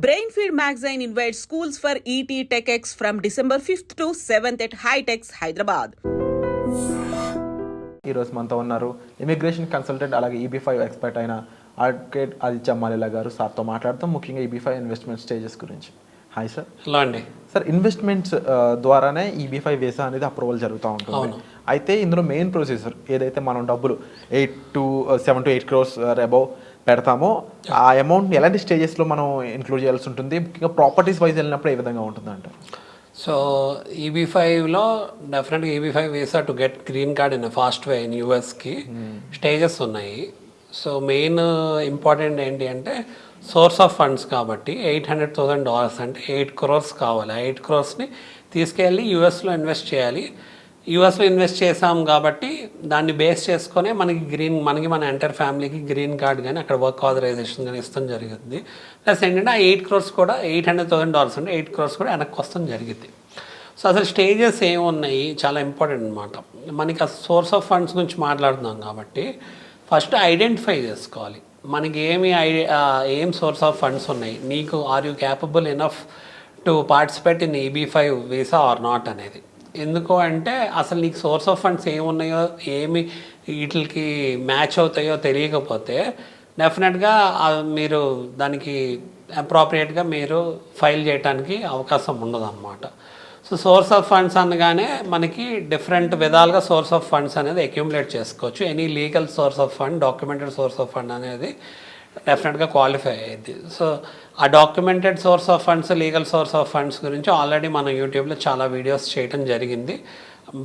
Brainfeed magazine invites schools for ET TechX from December 5th to 7th at Hightex, Hyderabad. ఈరోజు మనతో ఉన్నారు immigration consultant అలాగే EB5 expert అయిన advocate Aditya మాలేలా గారు. సార్తో మాట్లాడతాం ముఖ్యంగా EB5 ఇన్వెస్ట్మెంట్ స్టేజెస్ గురించి. Hi sir. హలో అండి. సార్, ఇన్వెస్ట్మెంట్స్ ద్వారానే EB5 వీసా అనేది అప్రూవల్ జరుగుతూ ఉంటుంది. అయితే ఇందులో మెయిన్ ప్రొసీజర్ ఏదైతే మనం డబ్బులు 7 to 8 crores అబౌవ్ పెడతామో ఆ అమౌంట్ ఎలాంటి స్టేజెస్లో మనం ఇంక్లూడ్ చేయాల్సి ఉంటుంది, ముఖ్యంగా ప్రాపర్టీస్ వైజ్ వెళ్ళినప్పుడు ఏ విధంగా ఉంటుందంట? సో EB5లో డెఫినెట్గా EB5 visa to get green card in fast way in యూఎస్కి స్టేజెస్ ఉన్నాయి. సో మెయిన్ ఇంపార్టెంట్ ఏంటి అంటే సోర్స్ ఆఫ్ ఫండ్స్ కాబట్టి $800,000 అంటే 8 crores కావాలి. 8 crores తీసుకెళ్ళి యూఎస్లో ఇన్వెస్ట్ చేయాలి. యూఎస్లో ఇన్వెస్ట్ చేసాం కాబట్టి దాన్ని బేస్ చేసుకొని మనకి మన ఎంటైర్ ఫ్యామిలీకి గ్రీన్ కార్డ్ కానీ అక్కడ వర్క్ ఆథరైజేషన్ కానీ ఇస్తాం జరిగింది. ప్లస్ ఏంటంటే ఆ 8 crores కూడా $800,000 అంటే 8 crores కూడా వెనక్కి వస్తాం జరిగింది. సో అసలు స్టేజెస్ ఏమున్నాయి చాలా ఇంపార్టెంట్ అనమాట. మనకి ఆ సోర్స్ ఆఫ్ ఫండ్స్ గురించి మాట్లాడుతున్నాం కాబట్టి ఫస్ట్ ఐడెంటిఫై చేసుకోవాలి మనకి ఏం సోర్స్ ఆఫ్ ఫండ్స్ ఉన్నాయి, నీకు are you capable enough to participate in EB5 visa or not అనేది. ఎందుకు అంటే అసలు నీకు సోర్స్ ఆఫ్ ఫండ్స్ ఏమున్నాయో వీటికి మ్యాచ్ అవుతాయో తెలియకపోతే డెఫినెట్గా మీరు దానికి అప్రాప్రియేట్గా మీరు ఫైల్ చేయడానికి అవకాశం ఉండదు అన్నమాట. సో సోర్స్ ఆఫ్ ఫండ్స్ అనగానే మనకి డిఫరెంట్ విధాలుగా సోర్స్ ఆఫ్ ఫండ్స్ అనేది అక్యూములేట్ చేసుకోవచ్చు. Any legal source of fund, documented source of fund అనేది డెఫినెట్గా క్వాలిఫై అయ్యింది. సో ఆ documented source of funds, legal source of funds గురించి ఆల్రెడీ మనం యూట్యూబ్లో చాలా వీడియోస్ చేయడం జరిగింది.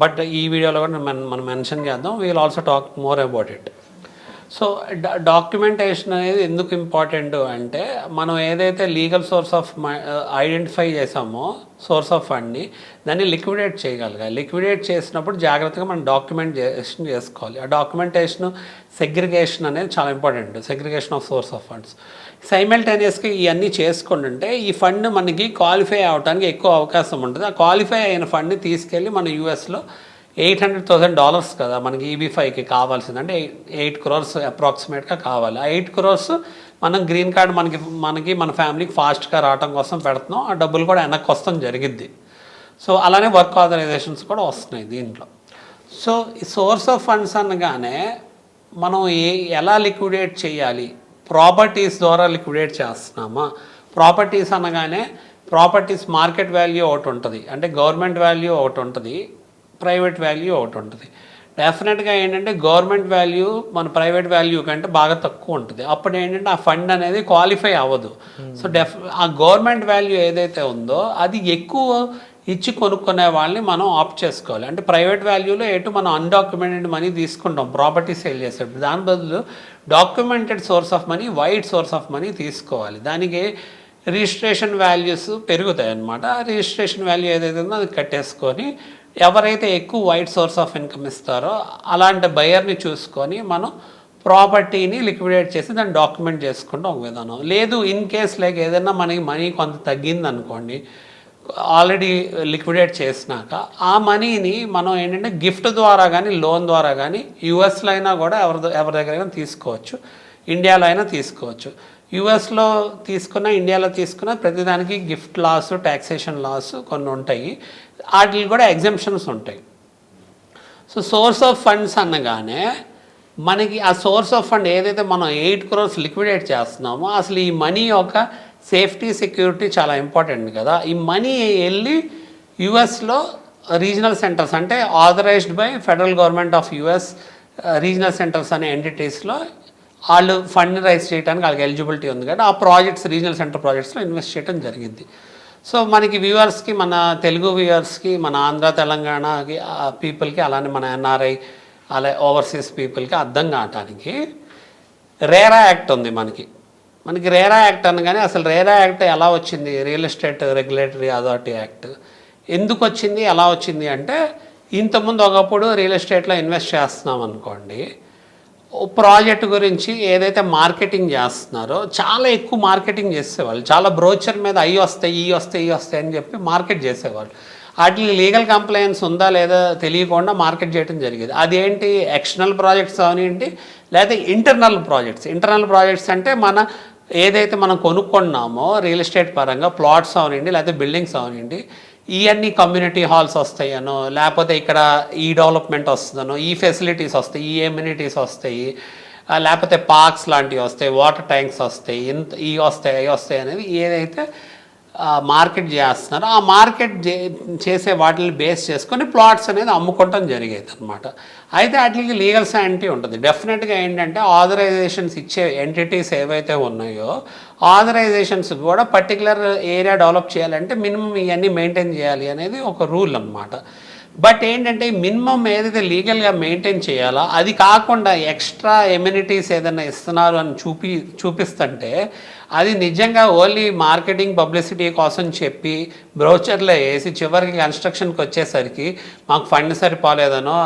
బట్ ఈ వీడియోలో కూడా మనం మెన్షన్ చేద్దాం. We'll also talk more about it. So documentation అనేది ఎందుకు ఇంపార్టెంట్ అంటే మనం ఏదైతే లీగల్ సోర్స్ ఆఫ్ ఐడెంటిఫై చేసామో సోర్స్ ఆఫ్ ఫండ్ని దాన్ని లిక్విడేట్ చేయగలగాలి. లిక్విడేట్ చేసినప్పుడు జాగ్రత్తగా మనం డాక్యుమెంటేషన్ చేసుకోవాలి. ఆ డాక్యుమెంటేషన్ సెగ్రిగేషన్ అనేది చాలా important. Segregation of source of funds సైమల్టేనియస్గా ఇవన్నీ చేసుకుంటుంటే ఈ ఫండ్ మనకి క్వాలిఫై అవడానికి ఎక్కువ అవకాశం ఉంటుంది. ఆ క్వాలిఫై అయిన ఫండ్ని తీసుకెళ్ళి మన యూఎస్లో $800,000 కదా మనకి EB5కి కావాల్సింది, అంటే 8 crores అప్రాక్సిమేట్గా కావాలి. ఆ 8 crores మనం గ్రీన్ కార్డ్ మన ఫ్యామిలీకి ఫాస్ట్గా రావడం కోసం పెడుతున్నాం. ఆ డబ్బులు కూడా వెనక్కి వస్తాం జరిగిద్ది. సో అలానే వర్క్ ఆథరైజేషన్స్ కూడా వస్తున్నాయి దీంట్లో. సో ఈ సోర్స్ ఆఫ్ ఫండ్స్ అనగానే మనం ఎలా లిక్విడేట్ చేయాలి, ప్రాపర్టీస్ ద్వారా లిక్విడేట్ చేస్తున్నామా? ప్రాపర్టీస్ అనగానే ప్రాపర్టీస్ మార్కెట్ వాల్యూ ఒకటి ఉంటుంది, అంటే గవర్నమెంట్ వాల్యూ ఒకటి ఉంటుంది, ప్రైవేట్ వాల్యూ ఒకటి ఉంటుంది. డెఫినెట్గా ఏంటంటే గవర్నమెంట్ వాల్యూ మన ప్రైవేట్ వాల్యూ కంటే బాగా తక్కువ ఉంటుంది. అప్పుడు ఏంటంటే ఆ ఫండ్ అనేది క్వాలిఫై అవ్వదు. సో ఆ గవర్నమెంట్ వాల్యూ ఏదైతే ఉందో అది ఎక్కువ ఇచ్చి కొనుక్కునే వాళ్ళని మనం ఆప్ట్ చేసుకోవాలి. అంటే ప్రైవేట్ వాల్యూలో మనం అన్డాక్యుమెంటెడ్ మనీ తీసుకుంటాం ప్రాపర్టీ సేల్ చేసేటప్పుడు. దాని బదులు documented source of money, wide source of money తీసుకోవాలి. దానికి రిజిస్ట్రేషన్ వాల్యూస్ పెరుగుతాయి అన్నమాట. రిజిస్ట్రేషన్ వాల్యూ ఏదైతే ఉందో అది కట్టేసుకొని ఎవరైతే ఎక్కువ వైడ్ సోర్స్ ఆఫ్ ఇన్కమ్ ఇస్తారో అలాంటి బయర్ని చూసుకొని మనం ప్రాపర్టీని లిక్విడేట్ చేసి దాన్ని డాక్యుమెంట్ చేసుకుంటాం ఒక విధానం. లేదు ఇన్ కేస్ లైక్ ఏదైనా మనకి మనీ కొంత తగ్గింది అనుకోండి, ఆల్రెడీ లిక్విడేట్ చేసినాక ఆ మనీని మనం ఏంటంటే గిఫ్ట్ ద్వారా కానీ లోన్ ద్వారా కానీ యూఎస్లో అయినా కూడా ఎవరి దగ్గరైనా తీసుకోవచ్చు, ఇండియాలో అయినా తీసుకోవచ్చు. యూఎస్లో తీసుకున్న, ఇండియాలో తీసుకున్న ప్రతిదానికి గిఫ్ట్ లాస్, ట్యాక్సేషన్ లాస్ కొన్ని ఉంటాయి. వాటికి కూడా ఎగ్జంప్షన్స్ ఉంటాయి. సో సోర్స్ ఆఫ్ ఫండ్స్ అనగానే మనకి ఆ సోర్స్ ఆఫ్ ఫండ్ ఏదైతే మనం 8 crores లిక్విడేట్ చేస్తున్నామో అసలు ఈ మనీ యొక్క సేఫ్టీ, సెక్యూరిటీ చాలా ఇంపార్టెంట్ కదా. ఈ మనీ వెళ్ళి యూఎస్లో రీజనల్ సెంటర్స్, అంటే authorised by federal government of US regional centres అనే ఎంటిటీస్లో వాళ్ళు ఫండ్ రైజ్ చేయడానికి వాళ్ళకి ఎలిజిబిలిటీ ఉంది కదా. ఆ ప్రాజెక్ట్స్, రీజనల్ సెంటర్ ప్రాజెక్ట్స్లో ఇన్వెస్ట్ చేయడం జరిగింది. సో మనకి వ్యూవర్స్కి, మన తెలుగు వ్యూవర్స్కి, మన ఆంధ్ర తెలంగాణకి పీపుల్కి, అలానే మన NRI అలా ఓవర్సీస్ పీపుల్కి అర్థం కావటానికి రేరా యాక్ట్ ఉంది మనకి రేరా యాక్ట్ అనగానే అసలు రేరా యాక్ట్ ఎలా వచ్చింది? Real estate regulatory authority act ఎందుకు వచ్చింది, ఎలా వచ్చింది అంటే ఇంతకుముందు ఒకప్పుడు రియల్ ఎస్టేట్లో ఇన్వెస్ట్ చేస్తున్నాం అనుకోండి, ప్రాజెక్ట్ గురించి ఏదైతే మార్కెటింగ్ చేస్తున్నారో చాలా ఎక్కువ మార్కెటింగ్ చేసేవాళ్ళు. చాలా బ్రోచర్ మీద అవి వస్తాయి, ఈ వస్తాయి అని చెప్పి మార్కెట్ చేసేవాళ్ళు. వాటికి లీగల్ కంప్లైన్స్ ఉందా లేదా తెలియకుండా మార్కెట్ చేయడం జరిగేది. అదేంటి ఎక్స్టర్నల్ ప్రాజెక్ట్స్ అవనివ్వండి లేదా ఇంటర్నల్ ప్రాజెక్ట్స్ అంటే మన ఏదైతే మనం కొనుక్కున్నామో రియల్ ఎస్టేట్ పరంగా ప్లాట్స్ అవనండి లేకపోతే బిల్డింగ్స్ అవనండి, ఇవన్నీ కమ్యూనిటీ హాల్స్ వస్తాయనో, లేకపోతే ఇక్కడ ఈ డెవలప్మెంట్ వస్తుందనో, ఈ ఫెసిలిటీస్ వస్తాయి, ఈ ఎమ్యూనిటీస్ వస్తాయి, లేకపోతే పార్క్స్ లాంటివి వస్తాయి, వాటర్ ట్యాంక్స్ వస్తాయి, ఇంత ఇవి వస్తాయి అవి వస్తాయి అనేది ఏదైతే మార్కెట్ చేస్తున్నారో ఆ మార్కెట్ చేసే వాటిని బేస్ చేసుకొని ప్లాట్స్ అనేది అమ్ముకోవటం జరిగేది అనమాట. అయితే వాటికి లీగల్ శానిటీ ఉంటుంది. డెఫినెట్గా ఏంటంటే ఆథరైజేషన్స్ ఇచ్చే ఎంటిటీస్ ఏవైతే ఉన్నాయో ఆథరైజేషన్స్ కూడా పర్టికులర్ ఏరియా డెవలప్ చేయాలంటే మినిమం ఇవన్నీ మెయింటైన్ చేయాలి అనేది ఒక రూల్ అనమాట. బట్ ఏంటంటే మినిమం ఏదైతే లీగల్గా మెయింటైన్ చేయాలో అది కాకుండా ఎక్స్ట్రా ఎమ్యూనిటీస్ ఏదైనా ఇస్తున్నారు అని చూపిస్తుంటే అది నిజంగా ఓన్లీ మార్కెటింగ్ పబ్లిసిటీ కోసం చెప్పి బ్రోచర్లో వేసి చివరికి కన్స్ట్రక్షన్కి వచ్చేసరికి మాకు ఫండ్ సరిపోలేదనో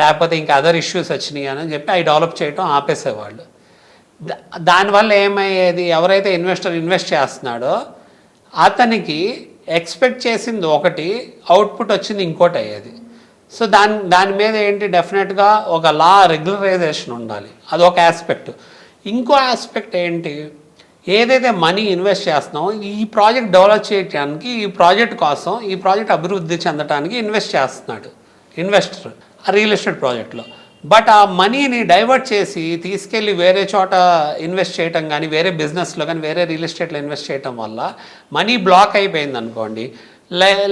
లేకపోతే ఇంకా అదర్ ఇష్యూస్ వచ్చినాయి అని చెప్పి అవి డెవలప్ చేయడం ఆపేసేవాళ్ళు. దానివల్ల ఏమయ్యేది, ఎవరైతే ఇన్వెస్ట్ చేస్తున్నాడో అతనికి ఎక్స్పెక్ట్ చేసింది ఒకటి, అవుట్పుట్ వచ్చింది ఇంకోటి అయ్యేది. సో దాని మీద ఏంటి డెఫినెట్గా ఒక లా రెగ్యులరైజేషన్ ఉండాలి, అదొక ఆస్పెక్ట్. ఇంకో ఆస్పెక్ట్ ఏంటి, ఏదైతే మనీ ఇన్వెస్ట్ చేస్తున్నామో ఈ ప్రాజెక్ట్ డెవలప్ చేయడానికి, ఈ ప్రాజెక్ట్ కోసం, ఈ ప్రాజెక్ట్ అభివృద్ధి చెందడానికి ఇన్వెస్ట్ చేస్తున్నాడు ఇన్వెస్టర్ రియల్ ఎస్టేట్ ప్రాజెక్ట్లో. బట్ ఆ మనీని డైవర్ట్ చేసి తీసుకెళ్ళి వేరే చోట ఇన్వెస్ట్ చేయటం కానీ, వేరే బిజినెస్లో కానీ, వేరే రియల్ ఎస్టేట్లో ఇన్వెస్ట్ చేయటం వల్ల మనీ బ్లాక్ అయిపోయింది అనుకోండి.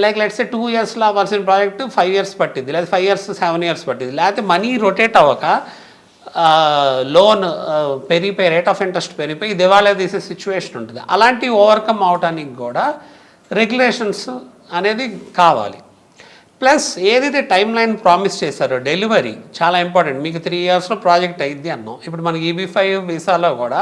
లైక్ లెట్స్ 2 ఇయర్స్లో అవ్వాల్సిన ప్రాజెక్టు 5 ఇయర్స్ పట్టింది, లేదా 5 ఇయర్స్ 7 ఇయర్స్ పట్టింది, లేకపోతే మనీ రొటేట్ అవ్వక లోన్ పెరిగిపోయి, రేట్ ఆఫ్ ఇంట్రెస్ట్ పెరిగిపోయి దివాళా తీసే సిచ్యువేషన్ ఉంటుంది. అలాంటివి ఓవర్కమ్ అవడానికి కూడా రెగ్యులేషన్స్ అనేది కావాలి. ప్లస్ ఏదైతే టైం లైన్ ప్రామిస్ చేశారో డెలివరీ చాలా ఇంపార్టెంట్. మీకు 3 ఇయర్స్లో ప్రాజెక్ట్ అయింది అన్నాం. ఇప్పుడు మనకి EB5 వీసాలో కూడా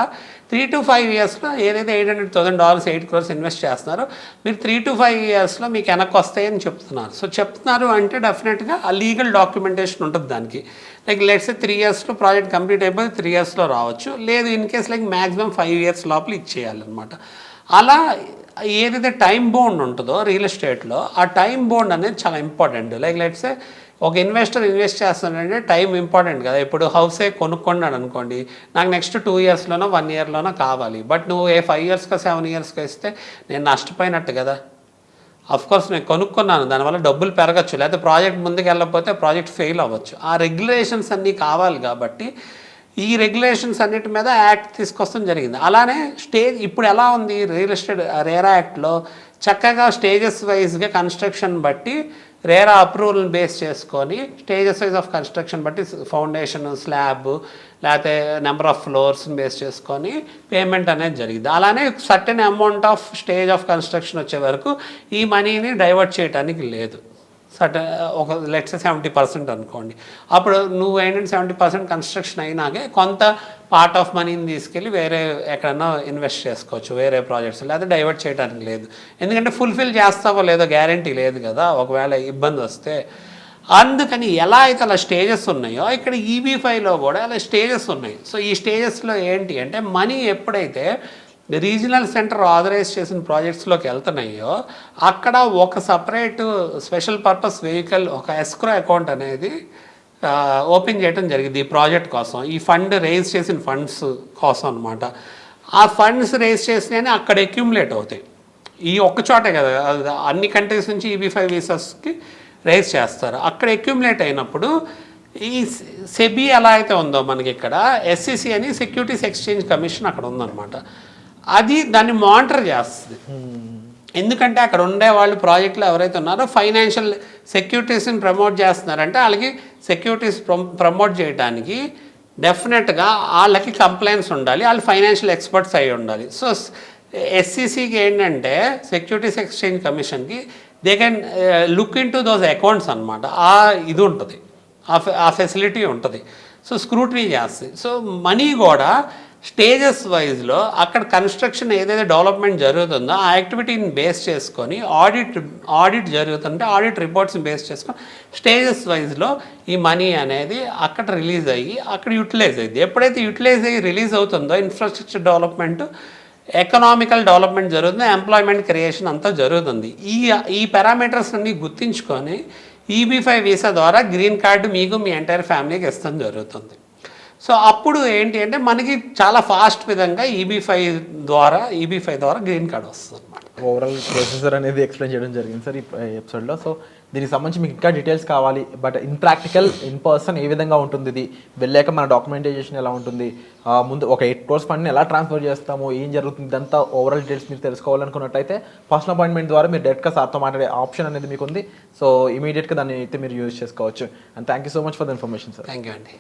3 to 5 ఇయర్స్లో ఏదైతే $800,000 8 crores ఇన్వెస్ట్ చేస్తున్నారో మీరు 3 to 5 ఇయర్స్లో మీకు వెనక్కి వస్తాయని చెప్తున్నారు. సో చెప్తున్నారు అంటే డెఫినెట్గా ఆ లీగల్ డాక్యుమెంటేషన్ ఉంటుంది దానికి. లైక్ లెట్స్ 3 ఇయర్స్లో ప్రాజెక్ట్ కంప్లీట్ అయిపోయి 3 ఇయర్స్లో రావచ్చు, లేదు in case like maximum 5 years లోపల ఇచ్చేయాలన్నమాట. అలా ఏదైతే టైం బౌండ్ ఉంటుందో రియల్ ఎస్టేట్లో ఆ టైం బౌండ్ అనేది చాలా ఇంపార్టెంట్. లైక్ లెట్స్ ఒక ఇన్వెస్టర్ ఇన్వెస్ట్ చేస్తాడంటే టైం ఇంపార్టెంట్ కదా. ఇప్పుడు హౌసే కొనుక్కున్నాడు అనుకోండి, నాకు నెక్స్ట్ 2 ఇయర్స్లోనో 1 ఇయర్లోనో కావాలి, బట్ నువ్వు 5 ఇయర్స్కో 7 ఇయర్స్కో ఇస్తే నేను నష్టపోయినట్టు కదా. అఫ్కోర్స్ నేను కొనుక్కున్నాను, దానివల్ల డబ్బులు పెరగచ్చు, లేకపోతే ప్రాజెక్ట్ ముందుకు వెళ్ళకపోతే ప్రాజెక్ట్ ఫెయిల్ అవ్వచ్చు. ఆ రెగ్యులేషన్స్ అన్నీ కావాలి కాబట్టి ఈ రెగ్యులేషన్స్ అన్నిటి మీద యాక్ట్ తీసుకొస్తాం జరిగింది. అలానే ఇప్పుడు ఎలా ఉంది రియల్ ఎస్టేట్ రేరా యాక్ట్లో చక్కగా స్టేజెస్ వైజ్గా కన్స్ట్రక్షన్ బట్టి రేరా అప్రూవల్ని బేస్ చేసుకొని స్టేజెస్ వైజ్ ఆఫ్ కన్స్ట్రక్షన్ బట్టి ఫౌండేషన్, స్లాబ్, లేకపోతే నెంబర్ ఆఫ్ ఫ్లోర్స్ని బేస్ చేసుకొని పేమెంట్ అనేది జరిగింది. అలానే certain amount of stage of construction వచ్చే వరకు ఈ మనీని డైవర్ట్ చేయడానికి లేదు. ఒక లెట్స్ 70% అనుకోండి. అప్పుడు నువ్వు ఏంటంటే 70% కన్స్ట్రక్షన్ అయినాకే కొంత పార్ట్ ఆఫ్ మనీని తీసుకెళ్ళి వేరే ఎక్కడన్నా ఇన్వెస్ట్ చేసుకోవచ్చు, వేరే ప్రాజెక్ట్స్, లేదా డైవర్ట్ చేయడానికి లేదు. ఎందుకంటే ఫుల్ఫిల్ చేస్తావో లేదో గ్యారంటీ లేదు కదా ఒకవేళ ఇబ్బంది వస్తే. అందుకని ఎలా అయితే అలా స్టేజెస్ ఉన్నాయో ఇక్కడ EB5లో కూడా అలా స్టేజెస్ ఉన్నాయి. సో ఈ స్టేజెస్లో ఏంటి అంటే మనీ ఎప్పుడైతే రీజనల్ సెంటర్ ఆథరైజ్ చేసిన ప్రాజెక్ట్స్లోకి వెళ్తున్నాయో అక్కడ ఒక సపరేట్ స్పెషల్ పర్పస్ వెహికల్, ఒక ఎస్క్రో అకౌంట్ అనేది ఓపెన్ చేయడం జరిగింది ఈ ప్రాజెక్ట్ కోసం, ఈ ఫండ్ రేజ్ చేసిన ఫండ్స్ కోసం అనమాట. ఆ ఫండ్స్ రేజ్ చేసినవి అక్కడ అక్యుములేట్ అవుతాయి. ఈ ఒక్క చోటే కదా, అన్ని కంట్రీస్ నుంచి EB5 వీసాస్కి రేజ్ చేస్తారు. అక్కడ అక్యుములేట్ అయినప్పుడు ఈ సెబీ ఎలా అయితే ఉందో మనకి ఇక్కడ SEC అని సెక్యూరిటీస్ ఎక్స్చేంజ్ కమిషన్ అక్కడ ఉందన్నమాట. అది దాన్ని మానిటర్ చేస్తుంది. ఎందుకంటే అక్కడ ఉండే వాళ్ళు ప్రాజెక్టులు ఎవరైతే ఉన్నారో ఫైనాన్షియల్ సెక్యూరిటీస్ని ప్రమోట్ చేస్తున్నారంటే వాళ్ళకి సెక్యూరిటీస్ ప్రమోట్ చేయడానికి డెఫినెట్గా వాళ్ళకి కంప్లైంట్స్ ఉండాలి, వాళ్ళు ఫైనాన్షియల్ ఎక్స్పర్ట్స్ అయి ఉండాలి. సో SECకి ఏంటంటే సెక్యూరిటీస్ ఎక్స్చేంజ్ కమిషన్కి they can look in to those accounts అనమాట. ఇది ఉంటుంది, ఆ ఫెసిలిటీ ఉంటుంది. సో స్క్రూటనీ చేస్తుంది. సో మనీ కూడా స్టేజెస్ వైజ్లో అక్కడ కన్స్ట్రక్షన్ ఏదైతే డెవలప్మెంట్ జరుగుతుందో ఆ యాక్టివిటీని బేస్ చేసుకొని ఆడిట్ జరుగుతుంటే ఆడిట్ రిపోర్ట్స్ని బేస్ చేసుకొని స్టేజెస్ వైజ్లో ఈ మనీ అనేది అక్కడ రిలీజ్ అయ్యి అక్కడ యూటిలైజ్ అయ్యింది. ఎప్పుడైతే యూటిలైజ్ అయ్యి రిలీజ్ అవుతుందో ఇన్ఫ్రాస్ట్రక్చర్ డెవలప్మెంట్, ఎకనామికల్ డెవలప్మెంట్ జరుగుతుంది, ఎంప్లాయ్మెంట్ క్రియేషన్ అంతా జరుగుతుంది. ఈ పారామీటర్స్ అన్నీ గుర్తించుకొని EB5 వీసా ద్వారా గ్రీన్ కార్డు మీకు మీ ఎంటైర్ ఫ్యామిలీకి ఇస్తాం జరుగుతుంది. సో అప్పుడు ఏంటి అంటే మనకి చాలా ఫాస్ట్ విధంగా ఈబీ5 ద్వారా గ్రీన్ కార్డ్ వస్తుంది అనమాట. ఓవరాల్ ప్రొసెసర్ అనేది ఎక్స్ప్లెయిన్ చేయడం జరిగింది సార్ ఈ ఎపిసోడ్లో. సో దీనికి సంబంధించి మీకు ఇంకా డీటెయిల్స్ కావాలి, but in practical in person ఏ విధంగా ఉంటుంది, ఇది వెళ్ళాక మన డాక్యుమెంటేషన్ ఎలా ఉంటుంది, ముందు ఒక 8 crores ఫండ్ని ఎలా ట్రాన్స్ఫర్ చేస్తాము, ఏం జరుగుతుంది, ఇదంతా ఓవరాల్ డీటెయిల్స్ మీరు తెలుసుకోవాలనుకున్నట్టయితే పర్సనల్ అపాయింట్మెంట్ ద్వారా మీరు డైరెక్ట్గా సార్తో మాట్లాడే ఆప్షన్ అనేది మీకు ఉంది. సో ఇమీడియట్గా దాన్ని అయితే మీరు యూజ్ చేసుకోవచ్చు. And thank you so much for the information sir. Thank you అండి.